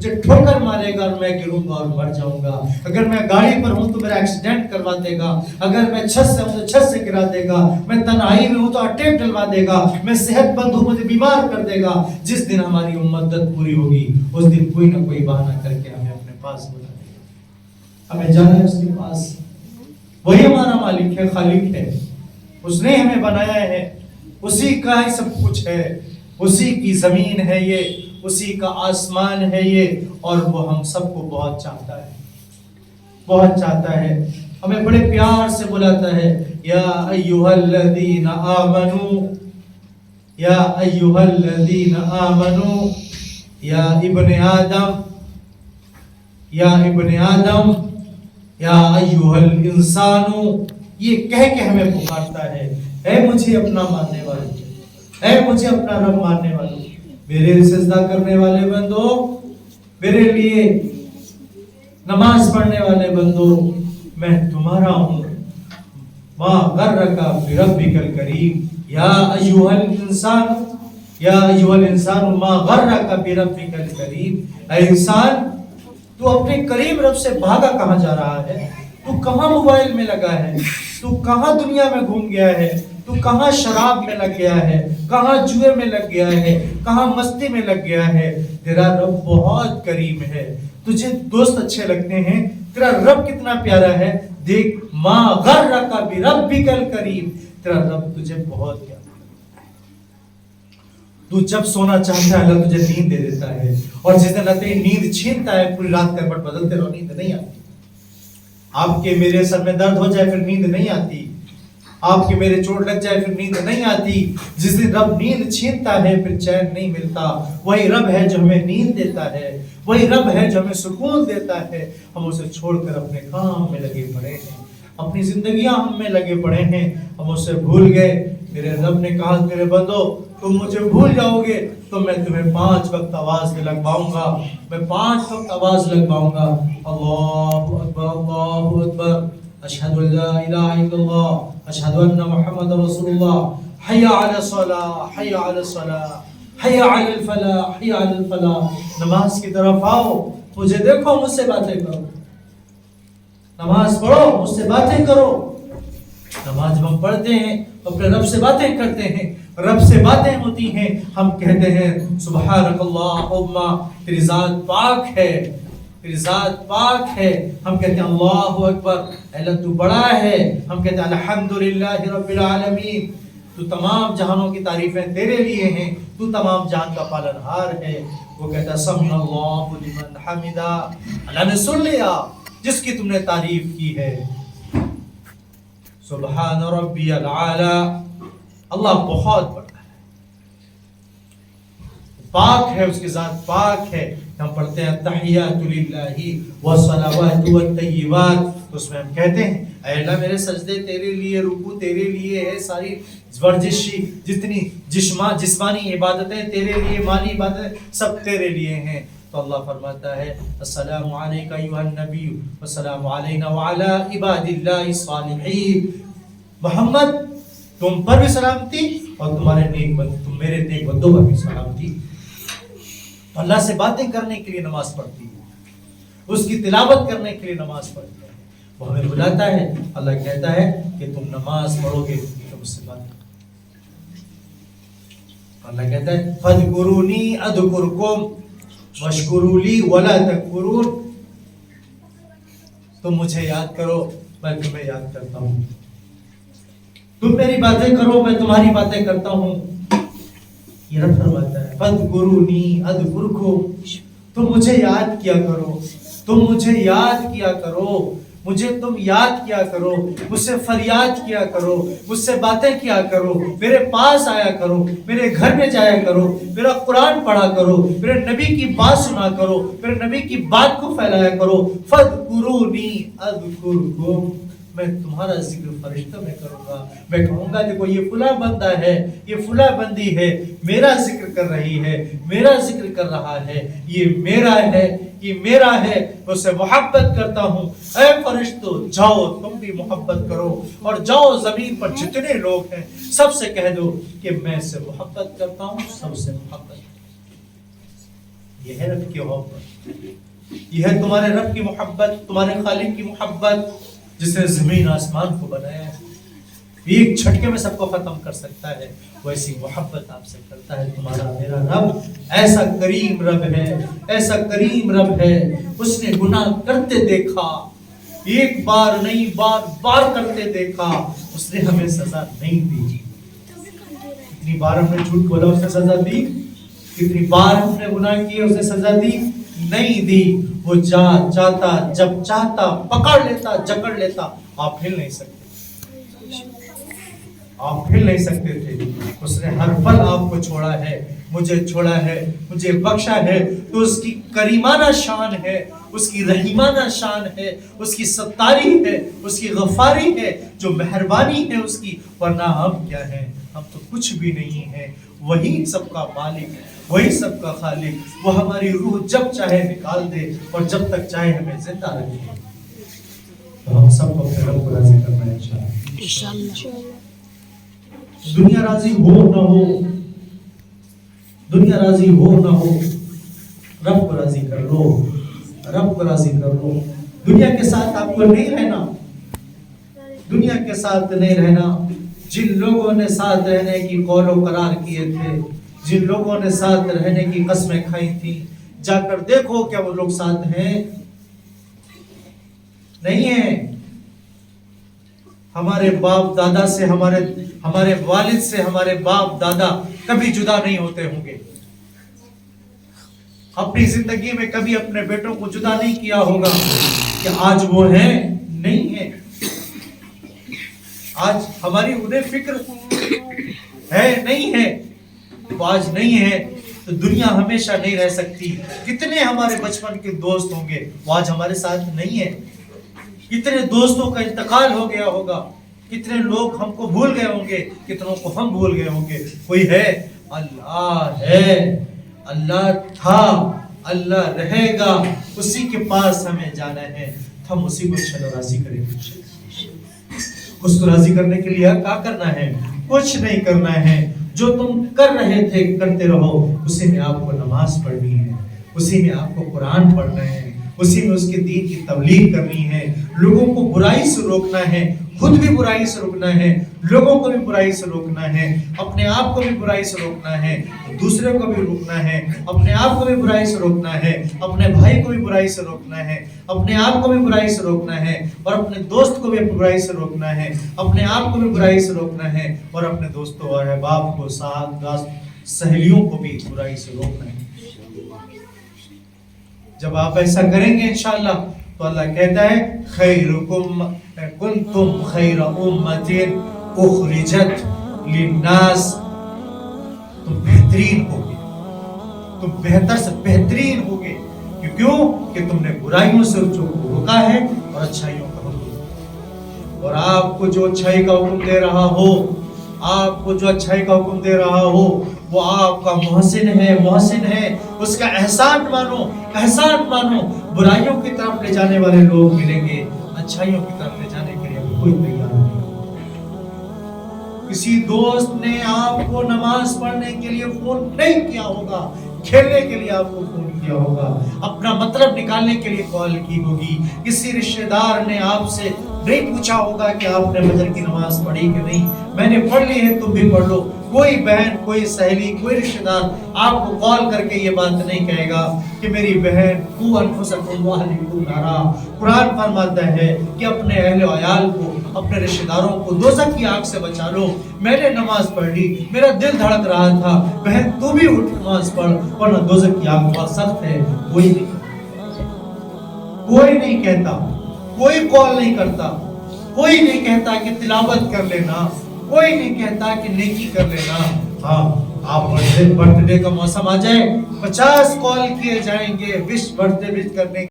مجھے ٹھوکر مارے گا اور میں گروں گا اور مر جاؤں گا. اگر میں گاڑی پر ہوں تو میرا ایکسیڈنٹ کروا دے گا. اگر میں چھت سے ہوں تو چھت سے گرا دے گا. میں تنہائی میں ہوں تو اٹیک ڈلوا دے گا. میں صحت مند ہوں مجھے بیمار کر دے گا. جس دن ہماری مدت پوری ہوگی اس دن کوئی نہ کوئی بہانہ کر کے ہمیں اپنے پاس بلا دے گا. ہمیں جانا ہے اس کے پاس. وہی ہمارا مالک ہے, خالق ہے. اس نے ہمیں بنایا ہے, اسی کا ہی سب کچھ ہے. اسی کی زمین ہے یہ, اسی کا آسمان ہے یہ, اور وہ ہم سب کو بہت چاہتا ہے, بہت چاہتا ہے. ہمیں بڑے پیار سے بلاتا ہے, یا ایھا الذین آمنو, یا ایھا الذین آمنو, یا ابن آدم, یا ابن آدم, یا ایھا الانسان. یہ کہہ کے ہمیں پکارتا ہے, اے مجھے اپنا ماننے والے, اے مجھے اپنا رب ماننے والوں, میرے سجدہ کرنے والے بندو, میرے لیے نماز پڑھنے والے بندو, میں تمہارا ہوں. ما غرک بربک الکریم, یا ایھا الانسان, یا ایھا الانسان ما غرک بربک الکریم. اے انسان, تو اپنے کریم رب سے بھاگا کہاں جا رہا ہے؟ تو کہاں موبائل میں لگا ہے؟ تو کہاں دنیا میں گھوم گیا ہے؟ تو کہاں شراب میں لگ گیا ہے؟ کہاں جوئے میں لگ گیا ہے؟ کہاں مستی میں لگ گیا ہے؟ تیرا رب بہت کریم ہے. تجھے دوست اچھے لگتے ہیں, تیرا رب کتنا پیارا ہے. دیکھ, ما غرک بربک الکریم, تیرا رب تجھے بہت پیارا. تو جب سونا چاہتا ہے اللہ تجھے نیند دے دیتا ہے, اور جس دن اللہ تیری نیند چھینتا ہے پوری رات کربٹ بدلتے رہو, نیند نہیں آتی. آپ کے میرے سر میں درد ہو جائے پھر نیند نہیں آتی, آپ کے میرے چوٹ لگ جائے پھر نیند نہیں آتی. جس دن رب نیند چھینتا ہے پھر چین نہیں ملتا. وہی رب ہے جو ہمیں نیند دیتا ہے, وہی رب ہے جو ہمیں سکون دیتا ہے. ہم اسے چھوڑ کر اپنے کام میں لگے پڑے ہیں, اپنی زندگیاں ہم میں لگے پڑے ہیں, ہم اسے بھول گئے. میرے رب نے کہا, میرے بندو تم مجھے بھول جاؤ گے تو میں تمہیں 5 وقت آواز میں لگواؤں گا, میں 5 وقت آواز لگواؤں گا. اللہ اکبر, اللہ اکبر, اشہد ان لا الہ الا اللہ, اشہد ان محمد رسول اللہ, حی علی الصلاۃ, حی علی الصلاۃ, حی علی الفلاح, حی علی الفلاح. نماز کی طرف آؤ, مجھے دیکھو, مجھ سے باتیں کرو. نماز پڑھو, مجھ سے باتیں کرو. نماز ہم پڑھتے ہیں اپنے رب سے باتیں کرتے ہیں, رب سے باتیں ہوتی ہیں. ہم کہتے ہیں سبحانک اللہم, تیری ذات پاک ہے, تیری ذات پاک ہے. ہم کہتے ہیں اللہ اکبر, اللہ تو بڑا ہے. ہم کہتے ہیں الحمدللہ رب العالمین, تو تمام جہانوں کی تعریفیں تیرے لیے ہیں, تو تمام جہان کا پالنہار ہے. وہ کہتا ہے سمع اللہ لمن حمدہ, اللہ نے سن لیا جس کی تم نے تعریف کی ہے. سبحان ربی العالی, اللہ بہت بڑا ہے, پاک ہے, اس کی ذات پاک ہے. ہم پڑھتے ہیں تحیات للہ والصلوات والطیبات, تو اس میں ہم کہتے ہیں اے اللہ میرے سجدے تیرے لیے, رکوع تیرے لیے ہے, ساری ورزشی جتنی جسمانی عبادتیں تیرے لیے, مالی عبادتیں سب تیرے لیے ہیں. تو اللہ فرماتا ہے السلام علیکہ ایھا النبی والسلام علینا وعلی عباد اللہ الصالحین. محمد تم پر بھی سلامتی اور تمہارے تم میرے نیک بندوں پر بھی سلامتی. اللہ سے باتیں کرنے کے لیے نماز پڑھتی ہے, اس کی تلاوت کرنے کے لیے نماز پڑھتی ہے. وہ ہمیں بلاتا ہے, اللہ کہتا ہے کہ تم نماز پڑھو گے تو مجھ سے بات کرو. اللہ کہتا ہے فاذکرونی اذکرکم واشکروا لی ولا تکفرون, تم مجھے یاد کرو میں تمہیں یاد کرتا ہوں, تم میری باتیں کرو میں تمہاری باتیں کرتا ہوں. یہ رب فرماتا ہے فاذکرونی اذکرکم, تم مجھے یاد کیا کرو, تم مجھے یاد کیا کرو, مجھے تم یاد کیا کرو, مجھ سے فریاد کیا کرو, مجھ سے باتیں کیا کرو, میرے پاس آیا کرو, میرے گھر میں جایا کرو, میرا قرآن پڑھا کرو, میرے نبی کی بات سنا کرو, میرے نبی کی بات کو پھیلایا کرو. فاذکرونی اذکرکم, میں تمہارا ذکر فرشتوں میں کروں گا. میں کہوں گا دیکھو یہ فلاں بندہ ہے, یہ فلاں بندی ہے, میرا ذکر کر رہی ہے, میرا ذکر کر رہا ہے, یہ میرا ہے, یہ میرا ہے, میں اسے محبت کرتا ہوں. اے فرشتوں جاؤ تم بھی محبت کرو, اور جاؤ زمین پر جتنے لوگ ہیں سب سے کہہ دو کہ میں سے محبت کرتا ہوں, سب سے محبت. یہ ہے رب کی محبت، یہ ہے تمہارے رب کی محبت، تمہارے خالق کی محبت جس نے زمین آسمان کو بنایا ہے، ایک جھٹکے میں سب کو ختم کر سکتا ہے، ویسی محبت آپ سے کرتا ہے تمہارا میرا رب۔ ایسا کریم رب ہے، ایسا کریم رب ہے، اس نے گناہ کرتے دیکھا، ایک بار نہیں بار بار کرتے دیکھا، اس نے ہمیں سزا نہیں دی۔ کتنی بار ہم نے جھوٹ بولا اس نے سزا دی؟ کتنی بار ہم نے گناہ کیے اس نے سزا دی؟ نہیں دی۔ وہ چاہتا جب چاہتا پکڑ لیتا، جکڑ لیتا، آپ ہل نہیں سکتے، آپ ہل نہیں سکتے تھے۔ اس نے ہر پل آپ کو چھوڑا ہے، مجھے چھوڑا ہے، مجھے بخشا ہے، تو اس کی کریمانہ شان ہے، اس کی رحیمانہ شان ہے، اس کی ستاری ہے، اس کی غفاری ہے، جو مہربانی ہے اس کی، ورنہ ہم کیا ہیں؟ ہم تو کچھ بھی نہیں ہیں۔ وہی سب کا مالک، وہی سب کا خالق، وہ ہماری روح جب چاہے نکال دے اور جب تک چاہے ہمیں زندہ رکھے۔ تو ہم سب کو اپنے رب کو راضی کرنا ہے انشاءاللہ۔ دنیا راضی ہو نہ ہو، دنیا راضی ہو نہ ہو، رب کو راضی کر لو، رب کو راضی کر لو۔ دنیا کے ساتھ آپ کو نہیں رہنا، دنیا کے ساتھ نہیں رہنا۔ جن لوگوں نے ساتھ رہنے کی قول و قرار کیے تھے، جن لوگوں نے ساتھ رہنے کی قسمیں کھائی تھی، جا کر دیکھو کیا وہ لوگ ساتھ ہیں؟ نہیں ہیں۔ ہمارے باپ دادا سے، ہمارے والد سے ہمارے باپ دادا کبھی جدا نہیں ہوتے ہوں گے، اپنی زندگی میں کبھی اپنے بیٹوں کو جدا نہیں کیا ہوگا کہ آج وہ ہیں؟ نہیں ہے۔ آج ہماری انہیں فکر ہے نہیں ہے، وہ آج نہیں ہے تو دنیا ہمیشہ نہیں رہ سکتی۔ کتنے ہمارے بچپن کے دوست ہوں گے وہ آج ہمارے ساتھ نہیں ہے، کتنے دوستوں کا انتقال ہو گیا ہوگا، کتنے لوگ ہم کو بھول گئے ہوں گے، کتنوں کو ہم بھول گئے ہوں گے۔ کوئی ہے؟ اللہ ہے، اللہ تھا، اللہ رہے گا، اسی کے پاس ہمیں جانا ہے۔ ہم اسی کو چلو راضی کریں گے۔ اس کو راضی کرنے کے لیے کیا کرنا ہے؟ کچھ نہیں کرنا ہے۔ جو تم کر رہے تھے کرتے رہو، اسی میں آپ کو نماز پڑھنی ہے، اسی میں آپ کو قرآن پڑھنا ہے، اسی میں اس کے دین کی تبلیغ کرنی ہے، لوگوں کو برائی سے روکنا ہے، خود بھی برائی سے روکنا ہے، لوگوں کو بھی برائی سے روکنا ہے، اپنے آپ کو بھی برائی سے روکنا ہے، دوسرے کو بھی روکنا ہے، اپنے آپ کو بھی برائی سے روکنا ہے، اپنے بھائی کو بھی برائی سے روکنا ہے، اپنے آپ کو بھی برائی سے روکنا ہے، اور اپنے دوست کو بھی برائی سے روکنا ہے، اپنے آپ کو بھی برائی سے روکنا ہے، اور اپنے دوستوں اور احباب کو، ساتھ سہیلیوں کو بھی برائی سے روکنا ہے۔ جب آپ ایسا کریں گے انشاءاللہ تو اللہ کہتا ہے خیرکم کنتم خیر امت اخرجت للناس، تم بہترین ہوگے، تم بہتر سے بہترین ہوگے۔ کیوں؟ کہ تم نے برائیوں سے روکا ہے اور اچھائیوں کا حکم دیا۔ اور آپ کو جو اچھائی کا حکم دے رہا ہو، آپ کو جو اچھائی کا حکم دے رہا ہو، وہ آپ کا محسن ہے، محسن ہے، اس کا احسان مانو، احسان مانو۔ برائیوں کی طرف لے جانے والے لوگ ملیں گے، اچھائیوں کی طرف لے جانے کے لیے کوئی تیار نہیں۔ کسی دوست نے آپ کو نماز پڑھنے کے لیے فون نہیں کیا ہوگا، کھیلنے کے لیے آپ کو فون کیا ہوگا، اپنا مطلب نکالنے کے لیے کال کی ہوگی۔ کسی رشتہ دار نے آپ سے نہیں پوچھا ہوگا کہ آپ نے فجر کی نماز پڑھی کہ نہیں، میں نے پڑھ لی ہے تم بھی پڑھ لو۔ کوئی بہن، کوئی سہیلی، کوئی رشتہ دار آپ کو کال کر کے یہ بات نہیں کہے گا کہ میری بہن قوا انفسکم واہلیکم نارا۔ قرآن فرماتا ہے کہ اپنے اہل و عیال کو، اپنے رشتہ داروں کو دوزخ کی آگ سے بچا لو۔ میں نے نماز پڑھ لی، میرا دل دھڑک رہا تھا، بہن تو بھی اٹھ نماز پڑھ، ورنہ دوزخ کی آگ بہت سخت ہے۔ کوئی نہیں کہتا، کوئی کال نہیں کرتا، کوئی نہیں کہتا کہ تلاوت کر لینا، کوئی نہیں کہتا کہ نیکی کر لینا۔ ہاں، آپ برتھ ڈے کا موسم آ جائے 50 کال کیے جائیں گے وش برتھ ڈے وش کرنے